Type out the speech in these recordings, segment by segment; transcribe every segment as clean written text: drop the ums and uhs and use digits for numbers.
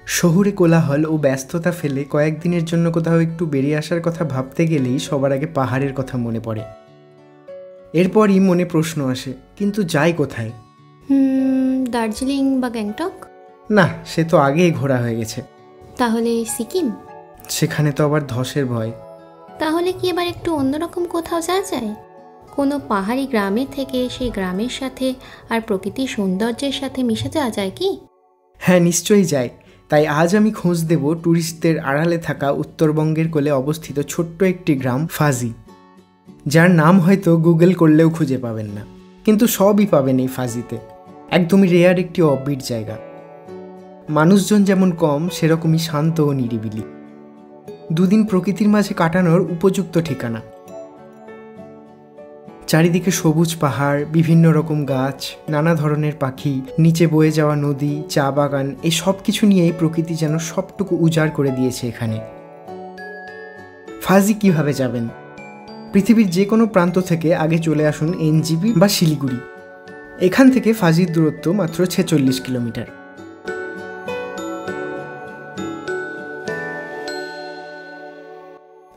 শহুরে কোলাহল ও ব্যস্ততা ফেলে কয়েকদিনের জন্য কোথাও একটু বেরিয়ে আসার কথা ভাবতে গেলেই সবার আগে পাহাড়ের কথা মনে পড়ে। এরপরই মনে প্রশ্ন আসে, কিন্তু যাই কোথায়? দার্জিলিং বা গ্যাংটক? না, সে তো আগেই ঘোরা হয়ে গেছে। তাহলে সিকিম? সেখানে তো আবার ধসের ভয়। তাহলে কি এবার একটু অন্যরকম কোথাও যাওয়া যায়? কোনো পাহাড়ি গ্রামে থেকে সেই গ্রামের সাথে আর প্রকৃতির সৌন্দর্যের সাথে মিশে যাওয়া যায় কি? হ্যাঁ, নিশ্চয়ই যায়। তাই আজ আমি খোঁজ দেব ট্যুরিস্টদের আড়ালে থাকা উত্তরবঙ্গের কোলে অবস্থিত ছোট্ট একটি গ্রাম ফাজি, যার নাম হয়তো গুগল করলেও খুঁজে পাবেন না, কিন্তু সবই পাবেন এই ফাজিতে। একদমই রেয়ার একটি অফবিট জায়গা। মানুষজন যেমন কম, সেরকমই শান্ত ও নিরিবিলি। দুদিন প্রকৃতির মাঝে কাটানোর উপযুক্ত ঠিকানা। চারিদিকে সবুজ পাহাড়, বিভিন্ন রকম গাছ, নানা ধরনের পাখি, নিচে বয়ে যাওয়া নদী, চা বাগান, এই সব কিছু নিয়েই প্রকৃতি যেন সবটুকু উজাড় করে দিয়েছে এখানে। ফাজি কিভাবে যাবেন? পৃথিবীর যে কোনো প্রান্ত থেকে আগে চলে আসুন এনজেপি বা শিলিগুড়ি। এখান থেকে ফাজির দূরত্ব মাত্র 46 কিলোমিটার।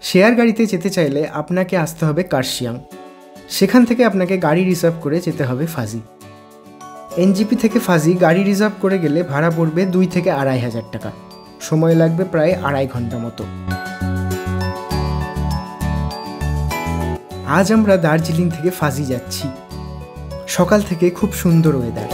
শেয়ার গাড়িতে যেতে চাইলে আপনাকে আসতে হবে কার্শিয়াং। সেখান থেকে আপনাকে গাড়ি রিজার্ভ করে যেতে হবে ফাজি। এনজেপি থেকে ফাজি গাড়ি রিজার্ভ করে গেলে ভাড়া পড়বে 2 থেকে 2,500 টাকা। সময় লাগবে প্রায় 2.5 ঘন্টা মতো। আজ আমরা দার্জিলিং থেকে ফাজি যাচ্ছি। সকাল থেকে খুব সুন্দর ওয়েদার।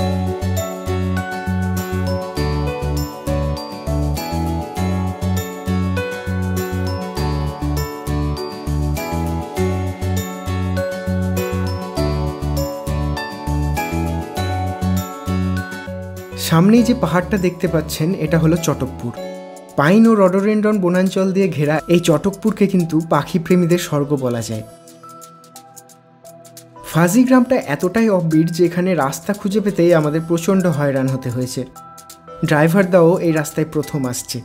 সামনেই যে পাহাড়টা দেখতে পাচ্ছেন, এটা হলো চটকপুর। পাইন ও রডোডেন্ড্রন বনাঞ্চল দিয়ে ঘেরা এই চটকপুরকে কিন্তু পাখি প্রেমীদের স্বর্গ বলা যায়। ফাজি গ্রামটা এতটাই অফবিট যে এখানে রাস্তা খুঁজে পেতেই আমাদের প্রচণ্ড হয়রান হতে হয়েছে। ড্রাইভারদাও এই রাস্তায় প্রথম আসছে।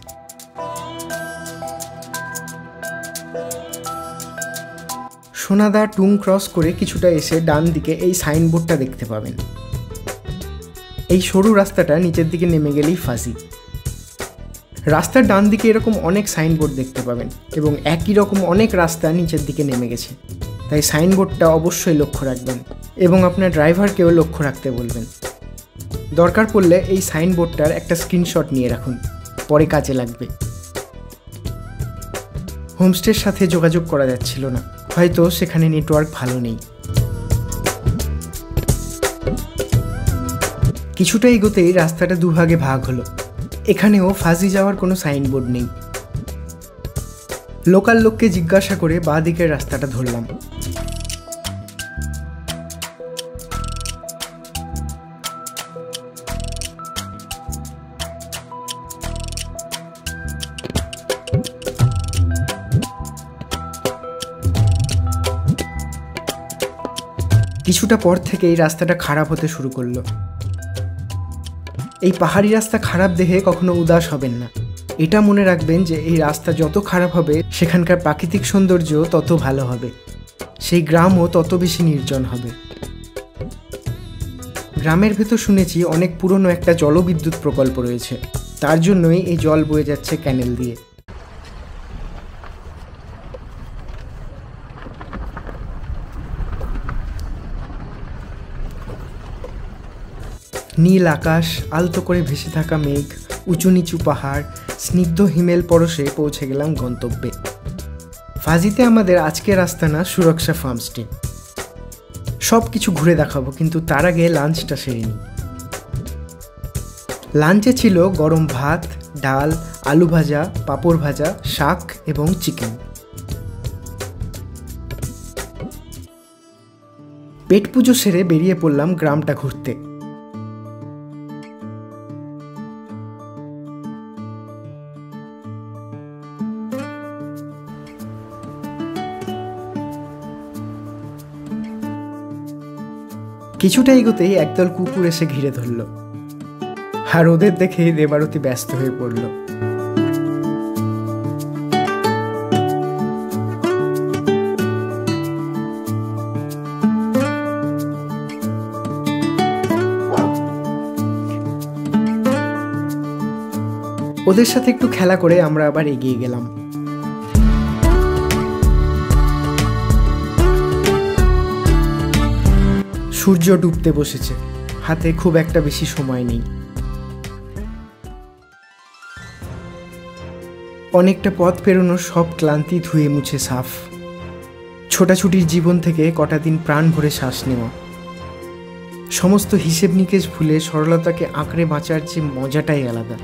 সোনাদা টুং ক্রস করে কিছুটা এসে ডান দিকে এই সাইনবোর্ডটা দেখতে পাবেন। এই সরু রাস্তাটা নিচের দিকে নেমে গেলেই ফাজি। রাস্তার ডান দিকে এরকম অনেক সাইনবোর্ড দেখতে পাবেন এবং একই রকম অনেক রাস্তা নিচের দিকে নেমে গেছে। তাই সাইনবোর্ডটা অবশ্যই লক্ষ্য রাখবেন এবং আপনার ড্রাইভারকেও লক্ষ্য রাখতে বলবেন। দরকার পড়লে এই সাইনবোর্ডটার একটা স্ক্রিনশট নিয়ে রাখুন, পরে কাজে লাগবে। হোমস্টের সাথে যোগাযোগ করা যাচ্ছিল না, হয়তো সেখানে নেটওয়ার্ক ভালো নেই। কিছুটা এগোতেই রাস্তাটা দুভাগে ভাগ হলো। এখানেও ফাজি যাওয়ার কোনো সাইনবোর্ড নেই। লোকাল লোককে জিজ্ঞাসা করে বাঁ দিকের রাস্তাটা ধরলাম। কিছুটা পর থেকে এই রাস্তাটা খারাপ হতে শুরু করলো। এই পাহাড়ি রাস্তা খারাপ দেখে কখনো উদাস হবেন না। এটা মনে রাখবেন যে এই রাস্তা যত খারাপ হবে, সেখানকার প্রাকৃতিক সৌন্দর্য তত ভালো হবে, সেই গ্রামও তত বেশি নির্জন হবে। গ্রামের ভেতর শুনেছি অনেক পুরনো একটা জলবিদ্যুৎ প্রকল্প রয়েছে, তার জন্যই এই জল বয়ে যাচ্ছে ক্যানেল দিয়ে। নীল আকাশ, আলতো করে ভেসে থাকা মেঘ, উঁচু নিচু পাহাড়, স্নিগ্ধ হিমেল পরশে পৌঁছে গেলাম গন্তব্যে। ফাজিতে আমাদের আজকের আস্তানা সুরক্ষা ফার্মস্টে। সব কিছু ঘুরে দেখাবো, কিন্তু তার আগে লাঞ্চটা সেরে নিই। লাঞ্চে ছিল গরম ভাত, ডাল, আলু ভাজা, পাঁপড় ভাজা, শাক এবং চিকেন। পেট পুজো সেরে বেরিয়ে পড়লাম গ্রামটা ঘুরতে। কিছুটা এগোতেই একদল কুকুর এসে ঘিরে ধরল, আর ওদের দেখে দেবারতী ব্যস্ত হয়ে পড়ল। ওদের সাথে একটু খেলা করে আমরা আবার এগিয়ে গেলাম। সূর্য ডুবতে বসেছে, হাতে খুব একটা বেশি সময় নেই। অনেকটা পথ পেরোনোর সব ক্লান্তি ধুয়ে মুছে সাফ। ছোটাছুটির জীবন থেকে কটা দিন প্রাণ ভরে শ্বাস নেওয়া, সমস্ত হিসেব নিকেশ ভুলে সরলতাকে আঁকড়ে বাঁচার যে মজাটাই আলাদা।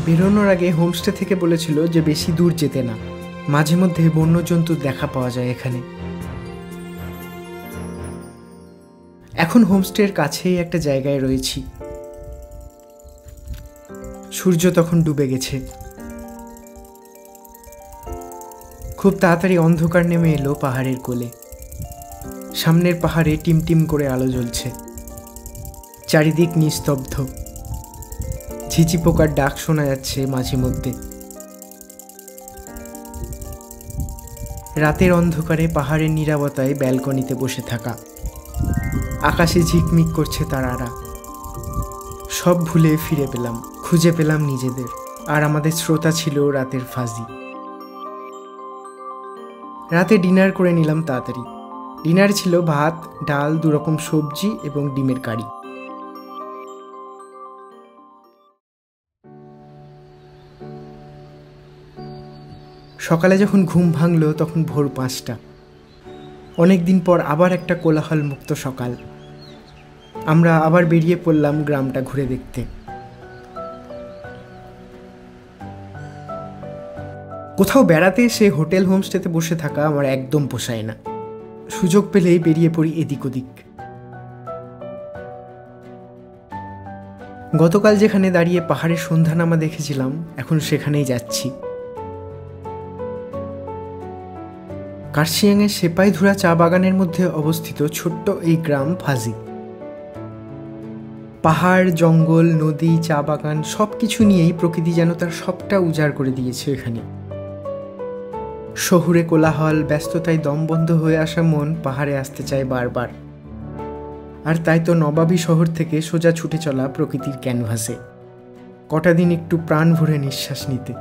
বেরোনোর আগে হোমস্টে থেকে বলেছিল যে বেশি দূর যেতে না, মাঝে মধ্যে বন্যজন্তুর দেখা পাওয়া যায় এখানে। এখন হোমস্টের কাছেই একটা জায়গায় রয়েছি। সূর্য তখন ডুবে গেছে, খুব তাড়াতাড়ি অন্ধকার নেমে এলো পাহাড়ের কোলে। সামনের পাহাড়ে টিমটিম করে আলো জ্বলছে, চারিদিক নিস্তব্ধ। ঝিঝি পোকার ডাক শোনা যাচ্ছে মাঝে মধ্যে। রাতের অন্ধকারে পাহাড়ের নীরবতায় ব্যালকনিতে বসে থাকা, আকাশে ঝিকমিক করছে তারারা। সব ভুলে ফিরে পেলাম, খুঁজে পেলাম নিজেদের। আর আমাদের শ্রোতা ছিল রাতের ফাজি। রাতে ডিনার করে নিলাম তাড়াতাড়ি। ডিনার ছিল ভাত, ডাল, 2 রকম সবজি এবং ডিমের কারি। সকালে যখন ঘুম ভাঙল তখন ভোর 5টা। অনেকদিন পর আবার একটা কোলাহল মুক্ত সকাল। আমরা আবার বেরিয়ে পড়লাম গ্রামটা ঘুরে দেখতে। কোথাও বেড়াতে এসে হোটেল হোমস্টেতে বসে থাকা আমার একদম পোষায় না। সুযোগ পেলেই বেরিয়ে পড়ি এদিক ওদিক। গতকাল যেখানে দাঁড়িয়ে পাহাড়ের সন্ধ্যানামা দেখেছিলাম, এখন সেখানেই যাচ্ছি। কার্শিয়াংয়ের সেপাইধুরা চা বাগানের মধ্যে অবস্থিত ছোট্ট এই গ্রাম ফাজি। পাহাড়, জঙ্গল, নদী, চা বাগান সব কিছু নিয়েই প্রকৃতি যেন তার সবটা উজাড় করে দিয়েছে এখানে। শহুরে কোলাহল, ব্যস্ততায় দমবন্ধ হয়ে আসা মন পাহাড়ে আসতে চায় বারবার। আর তাই তো নবাবী শহর থেকে সোজা ছুটে চলা প্রকৃতির ক্যানভাসে, কটা দিন একটু প্রাণ ভরে নিঃশ্বাস নিতে।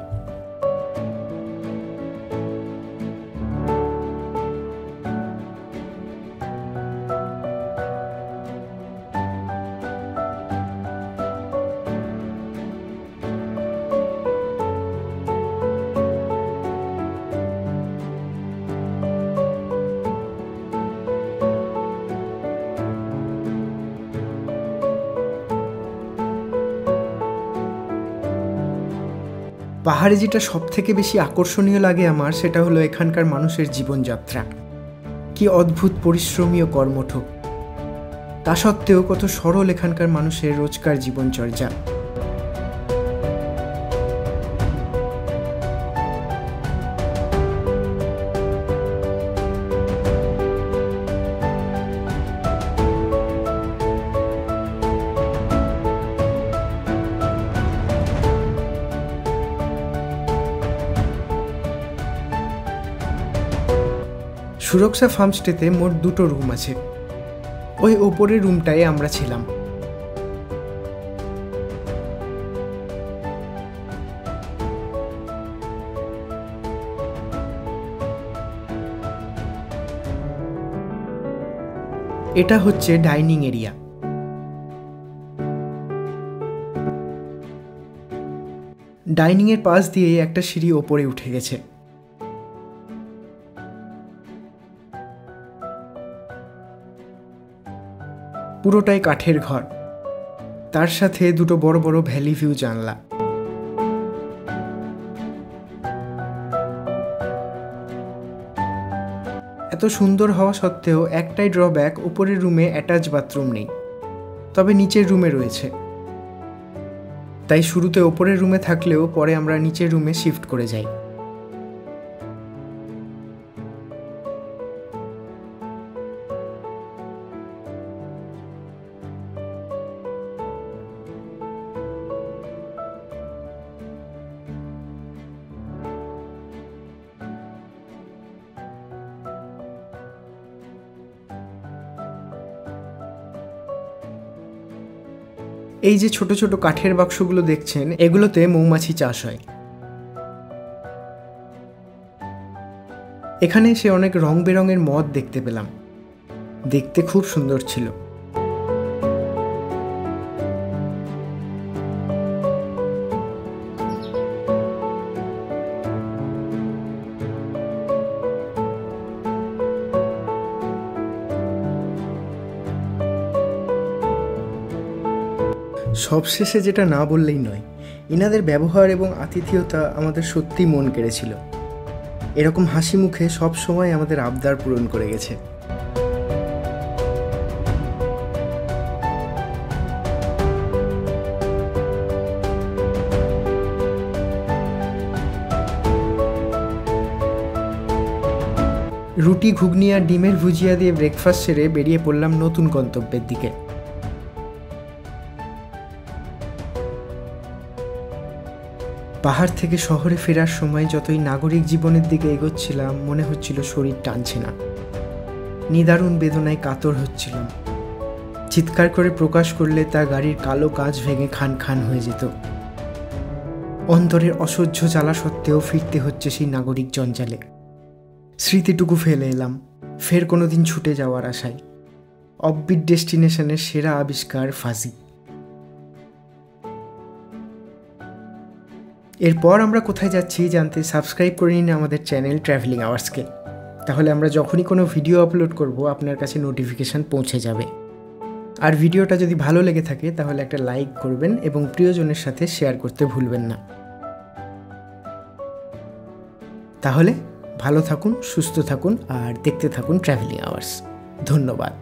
পাহাড়ে যেটা সব থেকে বেশি আকর্ষণীয় লাগে আমার, সেটা হলো এখানকার মানুষের জীবনযাত্রা। কি অদ্ভুত পরিশ্রমী ও কর্মঠ। তা সত্ত্বেও কত সরল এখানকার মানুষের রোজকার জীবনচর্যা। সুরক্ষা ফার্মস্টেতে মোট 2টো রুম আছে। ওই ওপরের রুমটায় আমরা ছিলাম। এটা হচ্ছে ডাইনিং এরিয়া। ডাইনিং এর পাশ দিয়ে একটা সিঁড়ি ওপরে উঠে গেছে। পুরোটাই কাঠের ঘর, তার সাথে 2টো বড় বড় ভ্যালি ভিউ জানলা। এত সুন্দর হওয়া সত্ত্বেও একটাই ড্রব্যাক, উপরের রুমে অ্যাটাচ বাথরুম নেই। তবে নিচের রুমে রয়েছে। তাই শুরুতে ওপরের রুমে থাকলেও পরে আমরা নিচের রুমে শিফট করে যাই। এই যে ছোট ছোট কাঠের বাক্সগুলো দেখছেন, এগুলোতে মৌমাছি চাষ হয়। এখানে এসে অনেক রং বেরঙের মদ দেখতে পেলাম, দেখতে খুব সুন্দর ছিল। সবশেষে যেটা না বললেই নয়, ইনাদের ব্যবহার এবং আতিথেয়তা আমাদের সত্যি মন কেড়েছিল। এরকম হাসি মুখে সব সময় আমাদের আবদার পূরণ করে গেছে। রুটি, ঘুগনি আর ডিমের ভুজিয়া দিয়ে ব্রেকফাস্ট সেরে বেরিয়ে পড়লাম নতুন গন্তব্যের দিকে। পাহাড় থেকে শহরে ফেরার সময় যতই নাগরিক জীবনের দিকে এগোচ্ছিলাম, মনে হচ্ছিল শরীর টানছে না। নিদারুণ বেদনায় কাতর হচ্ছিলাম। চিৎকার করে প্রকাশ করলে তা গাড়ির কালো কাঁচ ভেঙে খান খান হয়ে যেত। অন্তরের অসহ্য জ্বালা সত্ত্বেও ফিরতে হচ্ছে সেই নাগরিক জঞ্জালে। স্মৃতিটুকু ফেলে এলাম ফের কোনোদিন ছুটে যাওয়ার আশায়। অফবিট ডেস্টিনেশনের সেরা আবিষ্কার ফাজি। এরপর আমরা কোথায় যাচ্ছি জানতে সাবস্ক্রাইব করে নিন আমাদের চ্যানেল ট্রাভেলিং আওয়ার্সকে। তাহলে আমরা যখনই কোনো ভিডিও আপলোড করব আপনার কাছে নোটিফিকেশান পৌঁছে যাবে। আর ভিডিওটা যদি ভালো লেগে থাকে তাহলে একটা লাইক করবেন এবং প্রিয়জনের সাথে শেয়ার করতে ভুলবেন না। তাহলে ভালো থাকুন, সুস্থ থাকুন আর দেখতে থাকুন ট্রাভেলিং আওয়ার্স। ধন্যবাদ।